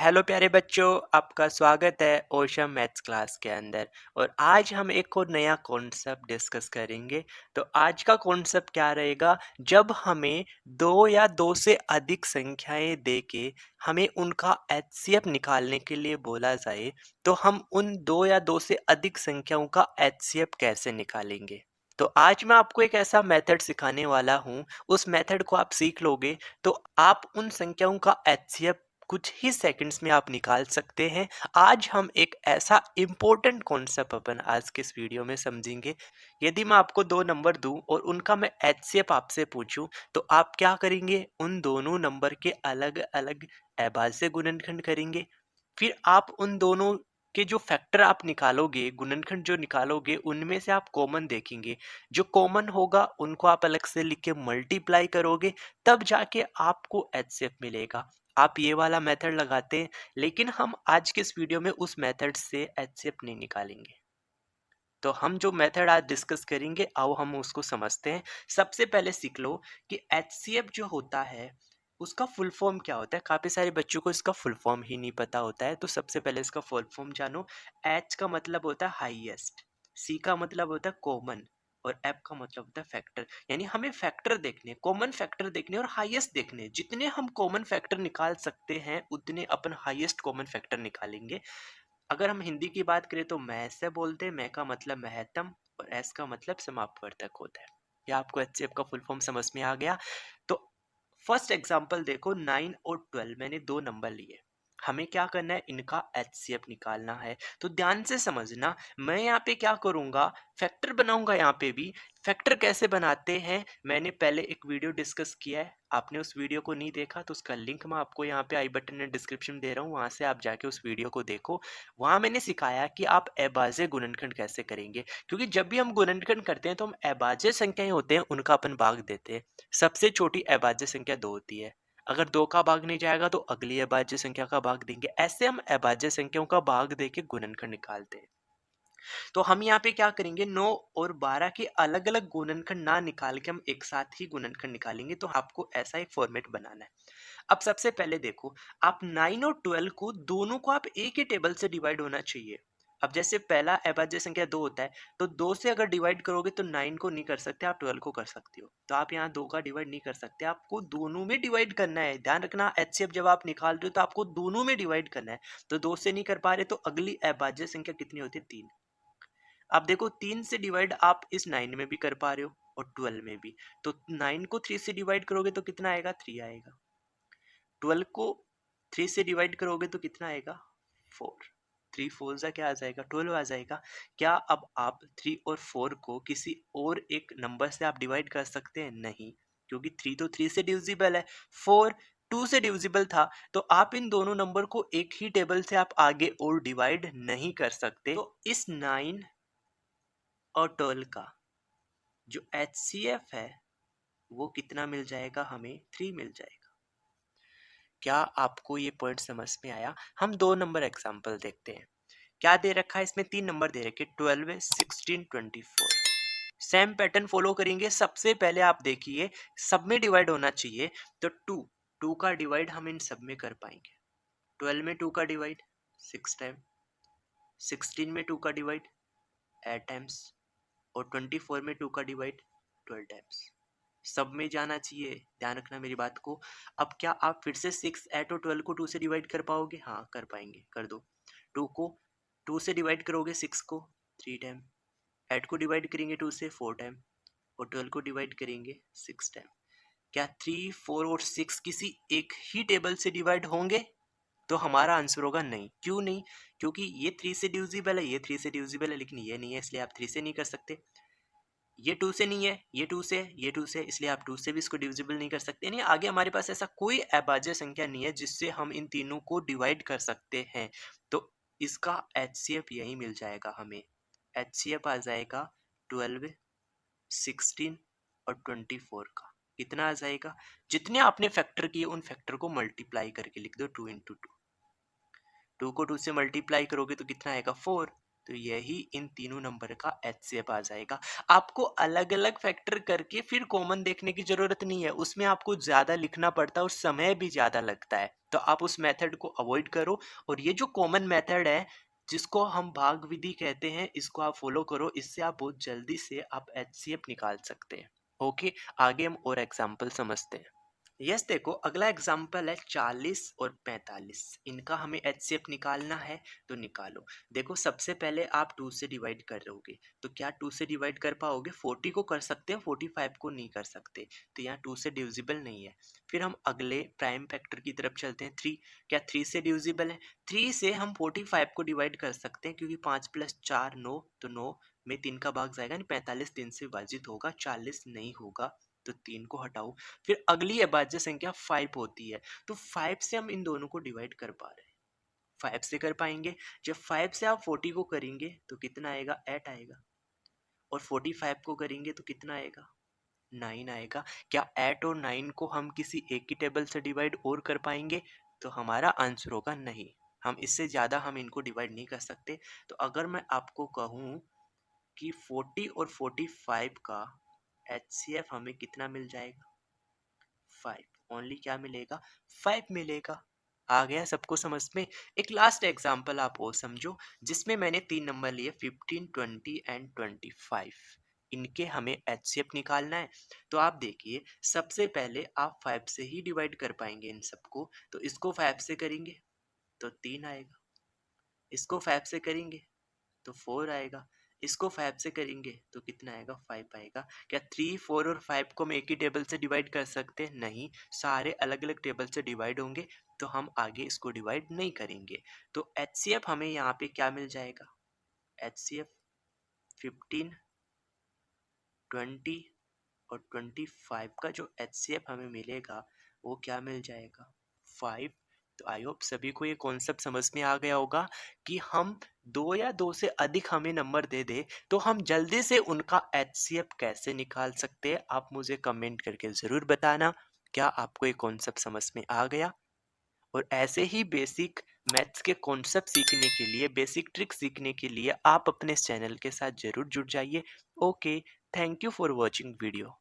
Hello प्यारे बच्चों, आपका स्वागत है ओशम मैथ्स क्लास के अंदर। और आज हम एक और नया कॉन्सेप्ट डिस्कस करेंगे। तो आज का कॉन्सेप्ट क्या रहेगा? जब हमें दो या दो से अधिक संख्याएं देके हमें उनका एचसीएफ निकालने के लिए बोला जाए, तो हम उन दो या दो से अधिक संख्याओं का एचसीएफ कैसे निकालेंगे। तो आज मैं आपको एक ऐसा मेथड सिखाने वाला हूँ। उस मेथड को आप सीख लोगे तो आप उन संख्याओं का एचसीएफ कुछ ही सेकंड्स में आप निकाल सकते हैं। आज हम एक ऐसा इम्पोर्टेंट कॉन्सेप्ट अपन आज के इस वीडियो में समझेंगे। यदि मैं आपको दो नंबर दूं और उनका मैं एचसीएफ आपसे पूछूं, तो आप क्या करेंगे? उन दोनों नंबर के अलग अलग अभाज्य से गुणनखंड करेंगे। फिर आप उन दोनों के जो फैक्टर आप निकालोगे, गुणनखंड जो निकालोगे, उनमें से आप कॉमन देखेंगे। जो कॉमन होगा उनको आप अलग से लिख के मल्टीप्लाई करोगे, तब जाके आपको एचसीएफ मिलेगा। आप ये वाला मेथड लगाते हैं, लेकिन हम आज के इस वीडियो में उस मेथड से एचसीएफ नहीं निकालेंगे। तो हम जो मेथड आज डिस्कस करेंगे, आओ हम उसको समझते हैं। सबसे पहले सीख लो कि एचसीएफ जो होता है उसका फुल फॉर्म क्या होता है। काफी सारे बच्चों को इसका फुल फॉर्म ही नहीं पता होता है, तो सबसे पहले इसका फुल फॉर्म जानो। एच का मतलब होता है हाईएस्ट, सी का मतलब होता है कॉमन, और एफ का मतलब होता है फैक्टर। यानी हमें फैक्टर देखने, कॉमन फैक्टर देखने और हाईएस्ट देखने। जितने हम कॉमन फैक्टर निकाल सकते हैं उतने अपन हाईएस्ट कॉमन फैक्टर निकालेंगे। अगर हम हिंदी की बात करें तो मैं से बोलते हैं। मैं का मतलब महत्तम और एस का मतलब समापवर्तक होता है। क्या आपको एचसीएफ का फुल फॉर्म समझ में आ गया? तो फर्स्ट एग्जांपल देखो, 9 और 12 मैंने दो नंबर लिए। हमें क्या करना है? इनका एचसीएफ निकालना है। तो ध्यान से समझना, मैं यहाँ पे क्या करूंगा? फैक्टर बनाऊंगा। यहाँ पे भी फैक्टर कैसे बनाते हैं मैंने पहले एक वीडियो डिस्कस किया है। आपने उस वीडियो को नहीं देखा तो उसका लिंक मैं आपको यहाँ पे आई बटन में डिस्क्रिप्शन में दे रहा हूँ, वहां से आप जाके उस वीडियो को देखो। वहां मैंने सिखाया कि आप अभाज्य गुणनखंड कैसे करेंगे। क्योंकि जब भी हम गुणनखंड करते हैं तो हम अभाज्य संख्याएं होते हैं उनका अपन भाग देते हैं। सबसे छोटी अभाज्य संख्या दो होती है। अगर दो का भाग नहीं जाएगा तो अगली अभाज्य संख्या का भाग देंगे। ऐसे हम अभाज्य संख्याओं का भाग देके गुणनखंड निकालते हैं। तो हम यहाँ पे क्या करेंगे? 9 और 12 के अलग अलग गुणनखंड ना निकाल के हम एक साथ ही गुणनखंड निकालेंगे। तो आपको ऐसा एक फॉर्मेट बनाना है। अब सबसे पहले देखो, आप 9 और 12 को दोनों को आप एक ही टेबल से डिवाइड होना चाहिए। अब जैसे पहला अभाज्य संख्या दो होता है, तो दो से अगर डिवाइड करोगे तो 9 को नहीं कर सकते, आप 12 को कर सकते हो। तो आप यहाँ दो का डिवाइड नहीं कर सकते, आपको दोनों में डिवाइड करना है। ध्यान रखना, एचसीएफ जब आप निकाल रहे हो तो आपको दोनों में डिवाइड करना है। तो दो से नहीं कर पा रहे तो अगली अभाज्य संख्या कितनी होती है? 3। आप देखो, 3 से डिवाइड आप इस 9 में भी कर पा रहे हो और 12 में भी। तो 9 को 3 से डिवाइड करोगे तो कितना आएगा? 3 आएगा। 12 को 3 से डिवाइड करोगे तो कितना आएगा? 4। 3 4 जा क्या आ जाएगा? 12 आ जाएगा। क्या अब आप 3 और 4 को किसी और एक नंबर से आप डिवाइड कर सकते हैं? नहीं, क्योंकि 3 तो 3 से डिविजिबल है, 4 2 से डिविजिबल था। तो आप इन दोनों नंबर को एक ही टेबल से आप आगे और डिवाइड नहीं कर सकते। तो इस 9 और 12 का जो एचसीएफ है वो कितना मिल जाएगा? हमें 3 मिल जाएगा। क्या आपको ये पॉइंट समझ में आया? हम दो नंबर एग्जांपल देखते हैं। क्या दे रखा है इसमें? तीन नंबर दे रखे, 12 16 24। सेम पैटर्न फॉलो करेंगे। सबसे पहले आप देखिए, सब में डिवाइड होना चाहिए। तो टू का डिवाइड हम इन सब में कर पाएंगे। 12 में 2 का डिवाइड 6 टाइम, 16 में 2 का डिवाइड 8 टाइम्स, और 24 में 2 का डिवाइड 12 टाइम्स। सब में जाना चाहिए, ध्यान रखना मेरी बात को। अब क्या आप फिर से 6 8 और 12 को 2 से डिवाइड कर पाओगे? हाँ कर पाएंगे, कर दो। 2 को 2 से डिवाइड करोगे 6 को 3 टाइम, 8 को डिवाइड करेंगे 2 से 4 टाइम, और 12 को डिवाइड करेंगे 6 टाइम। क्या 3 4 और 6 किसी एक ही टेबल से डिवाइड होंगे? तो हमारा आंसर होगा नहीं। क्यों नहीं? क्योंकि ये 3 से डिविजिबल है, ये 3 से डिविजिबल है, लेकिन ये नहीं है, इसलिए आप 3 से नहीं कर सकते। ये 2 से नहीं है, ये 2 से, ये 2 से, इसलिए आप 2 से भी इसको डिविजिबल नहीं कर सकते। यानी आगे हमारे पास ऐसा कोई अभाज्य संख्या नहीं है जिससे हम इन तीनों को डिवाइड कर सकते हैं। तो इसका एचसीएफ यही मिल जाएगा हमें। एचसीएफ आ जाएगा 12 16 और 24 का। कितना आ जाएगा? जितने आपने फैक्टर किए उन फैक्टर को मल्टीप्लाई करके लिख दो, 2 इंटू 2। 2 को 2 से मल्टीप्लाई करोगे तो कितना आएगा? 4। तो यही इन तीनों नंबर का एचसीएफ आ जाएगा। आपको अलग-अलग फैक्टर करके फिर कॉमन देखने की ज़रूरत नहीं है, उसमें आपको ज़्यादा लिखना पड़ता है और समय भी ज़्यादा लगता है। तो आप उस मेथड को अवॉइड करो और ये जो कॉमन मेथड है, जिसको हम भाग विधि कहते हैं, इसको आप फॉलो करो, इससे आप बहुत जल्दी से आप एचसीएफ निकाल सकते हैं। ओके, आगे हम और एग्ज़ाम्पल समझते हैं। यस, देखो अगला एग्जाम्पल है 40 और 45। इनका हमें एचसीएफ निकालना है, तो निकालो। देखो सबसे पहले आप 2 से डिवाइड कर रहोगे, तो क्या 2 से डिवाइड कर पाओगे? 40 को कर सकते हैं, 45 को नहीं कर सकते, तो यहाँ 2 से डिविजिबल नहीं है। फिर हम अगले प्राइम फैक्टर की तरफ चलते हैं, 3। क्या 3 से डिविजिबल है? 3 से हम 45 को डिवाइड कर सकते हैं, क्योंकि 5 + 4 9, तो 9 में 3 का भाग जाएगा, 45 3 से विभाजित होगा, 40 नहीं होगा, तो 3 को हटाओ। फिर अगली अभाज्य संख्या 5 होती है, तो 5 से हम इन दोनों को डिवाइड कर पा रहे हैं, 5 से कर पाएंगे। जब 5 से आप 40 को करेंगे तो कितना आएगा? 8 आएगा। और 45 को करेंगे तो कितना आएगा? 9 आएगा। क्या 8 और 9 को हम किसी एक की टेबल से डिवाइड और कर पाएंगे? तो हमारा आंसर होगा नहीं, हम इससे ज़्यादा हम इनको डिवाइड नहीं कर सकते। तो अगर मैं आपको कहूँ कि 40 और 45 का एचसीएफ हमें कितना मिल जाएगा? 5। ओनली क्या मिलेगा? 5 मिलेगा। आ गया सबको समझ में? एक लास्ट एग्जांपल आप और समझो, जिसमें मैंने 3 नंबर लिए 15, 20 एंड 25। इनके हमें एचसीएफ निकालना है। तो आप देखिए, सबसे पहले आप 5 से ही डिवाइड कर पाएंगे इन सबको, तो इसको 5 से करेंगे तो 3 आएगा, इसको 5 से करेंगे तो 4 आएगा, इसको 5 से करेंगे तो कितना आएगा? 5 आएगा। क्या 3, 4 और 5 को हम एक ही टेबल से डिवाइड कर सकते हैं? नहीं, सारे अलग-अलग टेबल से डिवाइड होंगे, तो हम आगे इसको डिवाइड नहीं करेंगे। तो एचसीएफ हमें यहाँ पे क्या मिल जाएगा? एचसीएफ 15, 20 और 25 का जो एचसीएफ हमें मिलेगा, वो क्या मिल जाएगा? 5। तो आई होप सभी को ये कॉन्सेप्ट समझ में आ गया होगा कि हम 2 या 2 से अधिक हमें नंबर दे दे, तो हम जल्दी से उनका एचसीएफ कैसे निकाल सकते हैं? आप मुझे कमेंट करके ज़रूर बताना। क्या आपको ये कॉन्सेप्ट समझ में आ गया? और ऐसे ही बेसिक मैथ्स के कॉन्सेप्ट सीखने के लिए, बेसिक ट्रिक सीखने के लिए आप अपने इस चैनल के साथ ज़रूर जुड़ जाइए। Okay, thank you for watching video.